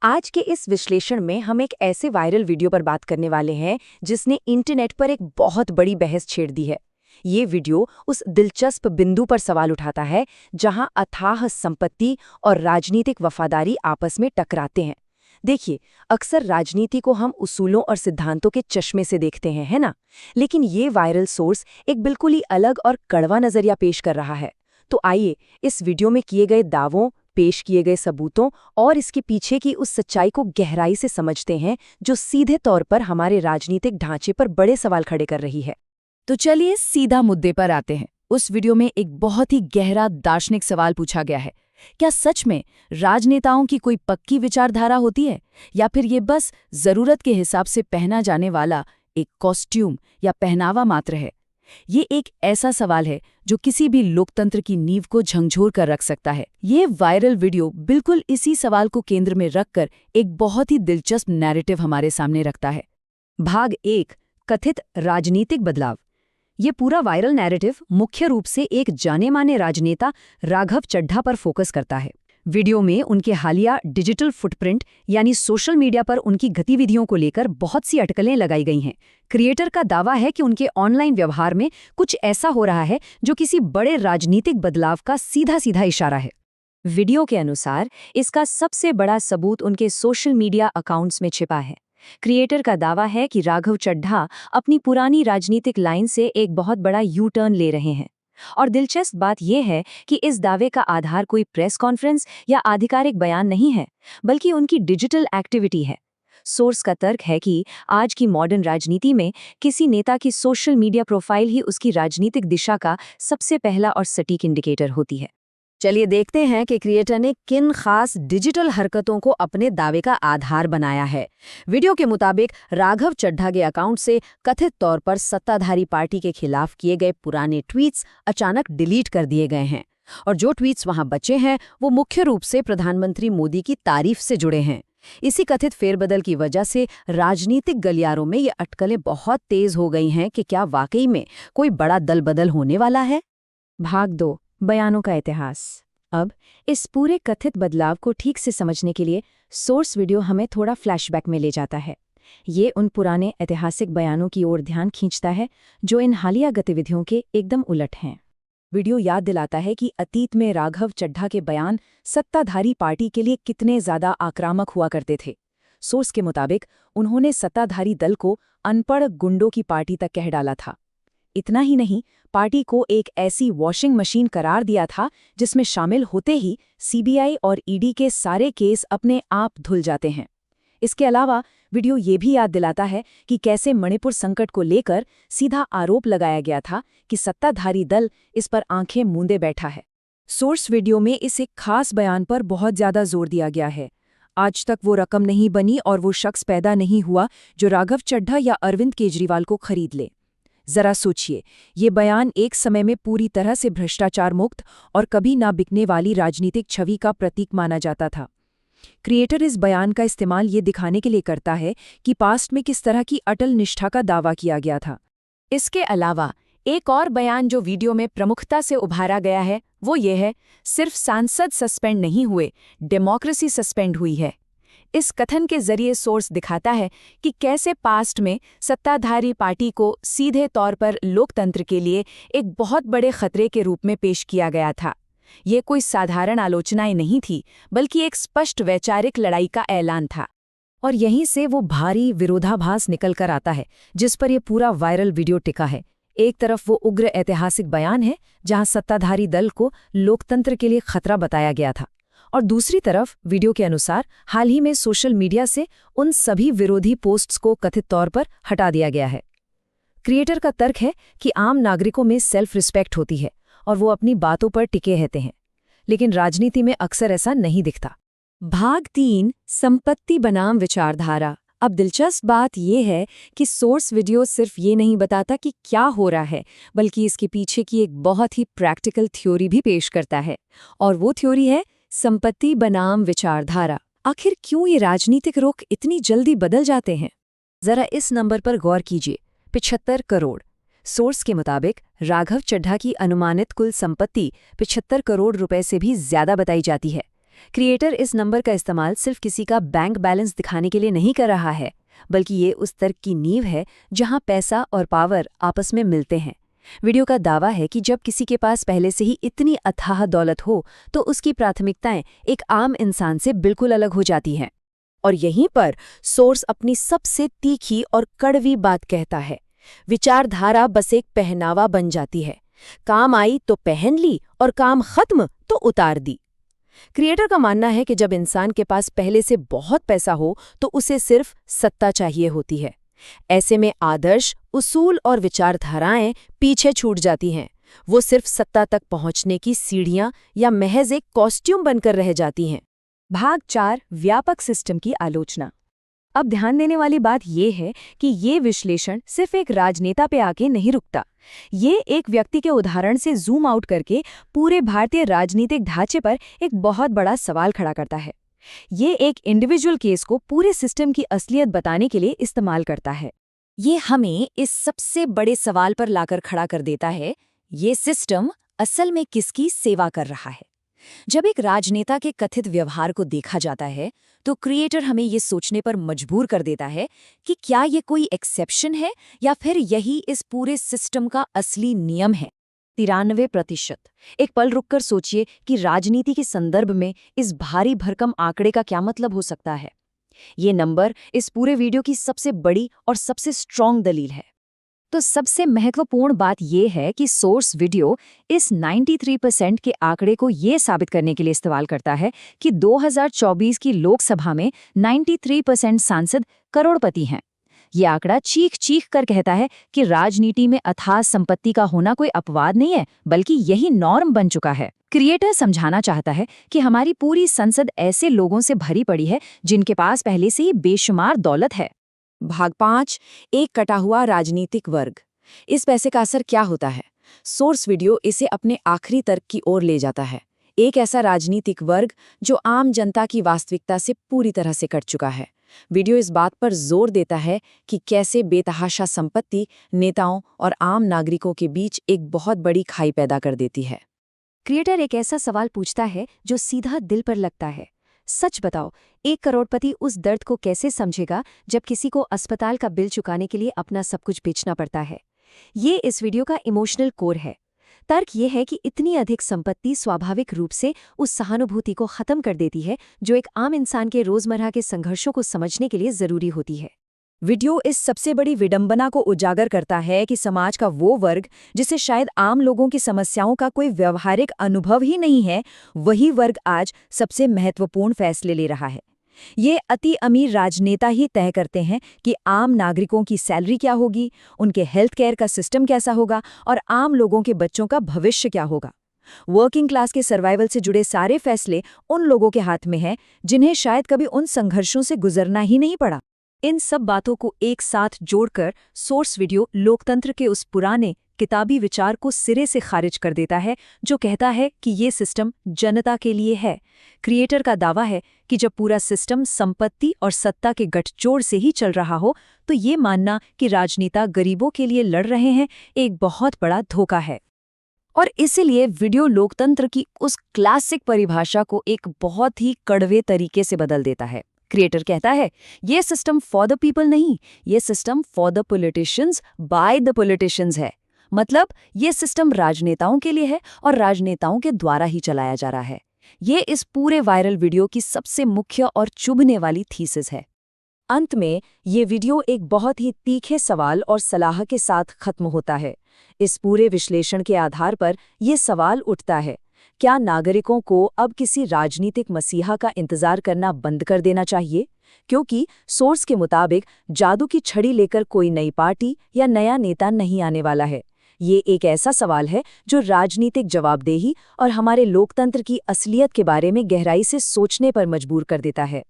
आज के इस विश्लेषण में हम एक ऐसे वायरल वीडियो पर बात करने वाले हैं जिसने इंटरनेट पर एक बहुत बड़ी बहस छेड़ दी है। ये वीडियो उस दिलचस्प बिंदु पर सवाल उठाता है जहां अथाह संपत्ति और राजनीतिक वफादारी आपस में टकराते हैं। देखिए, अक्सर राजनीति को हम उसूलों और सिद्धांतों के चश्मे से देखते हैं, है ना? लेकिन ये वायरल सोर्स एक बिल्कुल ही अलग और कड़वा नजरिया पेश कर रहा है। तो आइए इस वीडियो में किए गए दावों, पेश किए गए सबूतों और इसके पीछे की उस सच्चाई को गहराई से समझते हैं जो सीधे तौर पर हमारे राजनीतिक ढांचे पर बड़े सवाल खड़े कर रही है। तो चलिए सीधा मुद्दे पर आते हैं। उस वीडियो में एक बहुत ही गहरा दार्शनिक सवाल पूछा गया है। क्या सच में राजनेताओं की कोई पक्की विचारधारा होती है, या फिर ये बस जरूरत के हिसाब से पहना जाने वाला एक कॉस्ट्यूम या पहनावा मात्र है? ये एक ऐसा सवाल है जो किसी भी लोकतंत्र की नींव को झंझोर कर रख सकता है। ये वायरल वीडियो बिल्कुल इसी सवाल को केंद्र में रखकर एक बहुत ही दिलचस्प नैरेटिव हमारे सामने रखता है। भाग 1, कथित राजनीतिक बदलाव। ये पूरा वायरल नैरेटिव मुख्य रूप से एक जाने-माने राजनेता राघव चड्ढा पर फोकस करता है। वीडियो में उनके हालिया डिजिटल फुटप्रिंट यानी सोशल मीडिया पर उनकी गतिविधियों को लेकर बहुत सी अटकलें लगाई गई हैं। क्रिएटर का दावा है कि उनके ऑनलाइन व्यवहार में कुछ ऐसा हो रहा है जो किसी बड़े राजनीतिक बदलाव का सीधा-सीधा इशारा है। वीडियो के अनुसार इसका सबसे बड़ा सबूत उनके सोशल मीडिया अकाउंट्स में छिपा है। क्रिएटर का दावा है कि राघव चड्ढा अपनी पुरानी राजनीतिक लाइन से एक बहुत बड़ा यू टर्न ले रहे हैं। और दिलचस्प बात यह है कि इस दावे का आधार कोई प्रेस कॉन्फ्रेंस या आधिकारिक बयान नहीं है, बल्कि उनकी डिजिटल एक्टिविटी है। सोर्स का तर्क है कि आज की मॉडर्न राजनीति में किसी नेता की सोशल मीडिया प्रोफाइल ही उसकी राजनीतिक दिशा का सबसे पहला और सटीक इंडिकेटर होती है। चलिए देखते हैं कि क्रिएटर ने किन खास डिजिटल हरकतों को अपने दावे का आधार बनाया है। वीडियो के मुताबिक राघव चड्ढा के अकाउंट से कथित तौर पर सत्ताधारी पार्टी के खिलाफ किए गए पुराने ट्वीट्स अचानक डिलीट कर दिए गए हैं, और जो ट्वीट्स वहां बचे हैं वो मुख्य रूप से प्रधानमंत्री मोदी की तारीफ से जुड़े हैं। इसी कथित फेरबदल की वजह से राजनीतिक गलियारों में ये अटकलें बहुत तेज हो गई हैं कि क्या वाकई में कोई बड़ा दल बदल होने वाला है। भाग 2, बयानों का इतिहास। अब इस पूरे कथित बदलाव को ठीक से समझने के लिए सोर्स वीडियो हमें थोड़ा फ्लैशबैक में ले जाता है। ये उन पुराने ऐतिहासिक बयानों की ओर ध्यान खींचता है जो इन हालिया गतिविधियों के एकदम उलट हैं। वीडियो याद दिलाता है कि अतीत में राघव चड्ढा के बयान सत्ताधारी पार्टी के लिए कितने ज्यादा आक्रामक हुआ करते थे। सोर्स के मुताबिक उन्होंने सत्ताधारी दल को अनपढ़ गुंडों की पार्टी तक कह डाला था। इतना ही नहीं, पार्टी को एक ऐसी वॉशिंग मशीन करार दिया था जिसमें शामिल होते ही सीबीआई और ईडी के सारे केस अपने आप धुल जाते हैं। इसके अलावा वीडियो ये भी याद दिलाता है कि कैसे मणिपुर संकट को लेकर सीधा आरोप लगाया गया था कि सत्ताधारी दल इस पर आंखें मूंदे बैठा है। सोर्स वीडियो में इस एक खास बयान पर बहुत ज्यादा जोर दिया गया है। आज तक वो रकम नहीं बनी और वो शख्स पैदा नहीं हुआ जो राघव चड्ढा या अरविंद केजरीवाल को खरीद ले। जरा सोचिए, ये बयान एक समय में पूरी तरह से भ्रष्टाचार मुक्त और कभी ना बिकने वाली राजनीतिक छवि का प्रतीक माना जाता था। क्रिएटर इस बयान का इस्तेमाल ये दिखाने के लिए करता है कि पास्ट में किस तरह की अटल निष्ठा का दावा किया गया था। इसके अलावा एक और बयान जो वीडियो में प्रमुखता से उभारा गया है वो ये है, सिर्फ सांसद सस्पेंड नहीं हुए, डेमोक्रेसी सस्पेंड हुई है। इस कथन के जरिए सोर्स दिखाता है कि कैसे पास्ट में सत्ताधारी पार्टी को सीधे तौर पर लोकतंत्र के लिए एक बहुत बड़े खतरे के रूप में पेश किया गया था। ये कोई साधारण आलोचनाएं नहीं थी, बल्कि एक स्पष्ट वैचारिक लड़ाई का ऐलान था। और यहीं से वो भारी विरोधाभास निकल कर आता है जिस पर यह पूरा वायरल वीडियो टिका है। एक तरफ वो उग्र ऐतिहासिक बयान है जहां सत्ताधारी दल को लोकतंत्र के लिए खतरा बताया गया था, और दूसरी तरफ वीडियो के अनुसार हाल ही में सोशल मीडिया से उन सभी विरोधी पोस्ट्स को कथित तौर पर हटा दिया गया है। क्रिएटर का तर्क है कि आम नागरिकों में सेल्फ रिस्पेक्ट होती है और वो अपनी बातों पर टिके रहते हैं, लेकिन राजनीति में अक्सर ऐसा नहीं दिखता। भाग 3, संपत्ति बनाम विचारधारा। अब दिलचस्प बात यह है कि सोर्स वीडियो सिर्फ ये नहीं बताता कि क्या हो रहा है, बल्कि इसके पीछे की एक बहुत ही प्रैक्टिकल थ्योरी भी पेश करता है, और वो थ्योरी है संपत्ति बनाम विचारधारा। आखिर क्यों ये राजनीतिक रुख इतनी जल्दी बदल जाते हैं? जरा इस नंबर पर गौर कीजिए, 75 करोड़। सोर्स के मुताबिक राघव चड्ढा की अनुमानित कुल संपत्ति 75 करोड़ रुपए से भी ज्यादा बताई जाती है। क्रिएटर इस नंबर का इस्तेमाल सिर्फ किसी का बैंक बैलेंस दिखाने के लिए नहीं कर रहा है, बल्कि ये उस तर्क की नींव है जहां पैसा और पावर आपस में मिलते हैं। वीडियो का दावा है कि जब किसी के पास पहले से ही इतनी अथाह दौलत हो तो उसकी प्राथमिकताएं एक आम इंसान से बिल्कुल अलग हो जाती हैं। और यहीं पर सोर्स अपनी सबसे तीखी और कड़वी बात कहता है, विचारधारा बस एक पहनावा बन जाती है। काम आई तो पहन ली और काम खत्म तो उतार दी। क्रिएटर का मानना है कि जब इंसान के पास पहले से बहुत पैसा हो तो उसे सिर्फ सत्ता चाहिए होती है। ऐसे में आदर्श, उसूल और विचारधाराएं पीछे छूट जाती हैं। वो सिर्फ सत्ता तक पहुंचने की सीढ़ियां या महज एक कॉस्ट्यूम बनकर रह जाती हैं। भाग 4, व्यापक सिस्टम की आलोचना। अब ध्यान देने वाली बात यह है कि ये विश्लेषण सिर्फ एक राजनेता पे आके नहीं रुकता। ये एक व्यक्ति के उदाहरण से जूम आउट करके पूरे भारतीय राजनीतिक ढांचे पर एक बहुत बड़ा सवाल खड़ा करता है। ये एक इंडिविजुअल केस को पूरे सिस्टम की असलियत बताने के लिए इस्तेमाल करता है। ये हमें इस सबसे बड़े सवाल पर लाकर खड़ा कर देता है, ये सिस्टम असल में किसकी सेवा कर रहा है। जब एक राजनेता के कथित व्यवहार को देखा जाता है तो क्रिएटर हमें ये सोचने पर मजबूर कर देता है कि क्या ये कोई एक्सेप्शन है या फिर यही इस पूरे सिस्टम का असली नियम है। 93%। एक पल रुककर सोचिए कि राजनीति के संदर्भ में इस भारी भरकम आंकड़े का क्या मतलब हो सकता है। ये नंबर इस पूरे वीडियो की सबसे बड़ी और सबसे स्ट्रॉन्ग दलील है। तो सबसे महत्वपूर्ण बात यह है कि सोर्स वीडियो इस 93% के आंकड़े को ये साबित करने के लिए इस्तेमाल करता है कि 2024 की लोकसभा में 93% सांसद करोड़पति हैं। ये आंकड़ा चीख चीख कर कहता है कि राजनीति में अथाह संपत्ति का होना कोई अपवाद नहीं है, बल्कि यही नॉर्म बन चुका है। क्रिएटर समझाना चाहता है कि हमारी पूरी संसद ऐसे लोगों से भरी पड़ी है जिनके पास पहले से ही बेशुमार दौलत है। भाग 5, एक कटा हुआ राजनीतिक वर्ग। इस पैसे का असर क्या होता है? सोर्स वीडियो इसे अपने आखिरी तर्क की ओर ले जाता है। एक ऐसा राजनीतिक वर्ग जो आम जनता की वास्तविकता से पूरी तरह से कट चुका है। वीडियो इस बात पर जोर देता है कि कैसे बेतहाशा संपत्ति नेताओं और आम नागरिकों के बीच एक बहुत बड़ी खाई पैदा कर देती है। क्रिएटर एक ऐसा सवाल पूछता है जो सीधा दिल पर लगता है। सच बताओ, एक करोड़पति उस दर्द को कैसे समझेगा जब किसी को अस्पताल का बिल चुकाने के लिए अपना सब कुछ बेचना पड़ता है? ये इस वीडियो का इमोशनल कोर है। तर्क ये है कि इतनी अधिक संपत्ति स्वाभाविक रूप से उस सहानुभूति को खत्म कर देती है जो एक आम इंसान के रोजमर्रा के संघर्षों को समझने के लिए जरूरी होती है। वीडियो इस सबसे बड़ी विडंबना को उजागर करता है कि समाज का वो वर्ग जिसे शायद आम लोगों की समस्याओं का कोई व्यवहारिक अनुभव ही नहीं है, वही वर्ग आज सबसे महत्वपूर्ण फैसले ले रहा है। ये अति अमीर राजनेता ही तय करते हैं कि आम नागरिकों की सैलरी क्या होगी, उनके हेल्थ केयर का सिस्टम कैसा होगा और आम लोगों के बच्चों का भविष्य क्या होगा। वर्किंग क्लास के सर्वाइवल से जुड़े सारे फैसले उन लोगों के हाथ में हैं जिन्हें शायद कभी उन संघर्षों से गुजरना ही नहीं पड़ा। इन सब बातों को एक साथ जोड़कर सोर्स वीडियो लोकतंत्र के उस पुराने किताबी विचार को सिरे से खारिज कर देता है जो कहता है कि ये सिस्टम जनता के लिए है। क्रिएटर का दावा है कि जब पूरा सिस्टम संपत्ति और सत्ता के गठजोड़ से ही चल रहा हो तो ये मानना कि राजनेता गरीबों के लिए लड़ रहे हैं एक बहुत बड़ा धोखा है। और इसीलिए वीडियो लोकतंत्र की उस क्लासिक परिभाषा को एक बहुत ही कड़वे तरीके से बदल देता है। क्रिएटर कहता है, ये सिस्टम फॉर द पीपल नहीं, ये system for the politicians by the politicians है। मतलब ये सिस्टम राजनेताओं के लिए है और राजनेताओं के द्वारा ही चलाया जा रहा है। ये इस पूरे वायरल वीडियो की सबसे मुख्य और चुभने वाली थीसिस है। अंत में ये वीडियो एक बहुत ही तीखे सवाल और सलाह के साथ खत्म होता है। इस पूरे विश्लेषण के आधार पर यह सवाल उठता है, क्या नागरिकों को अब किसी राजनीतिक मसीहा का इंतजार करना बंद कर देना चाहिए? क्योंकि सोर्स के मुताबिक जादू की छड़ी लेकर कोई नई पार्टी या नया नेता नहीं आने वाला है। ये एक ऐसा सवाल है जो राजनीतिक जवाबदेही और हमारे लोकतंत्र की असलियत के बारे में गहराई से सोचने पर मजबूर कर देता है।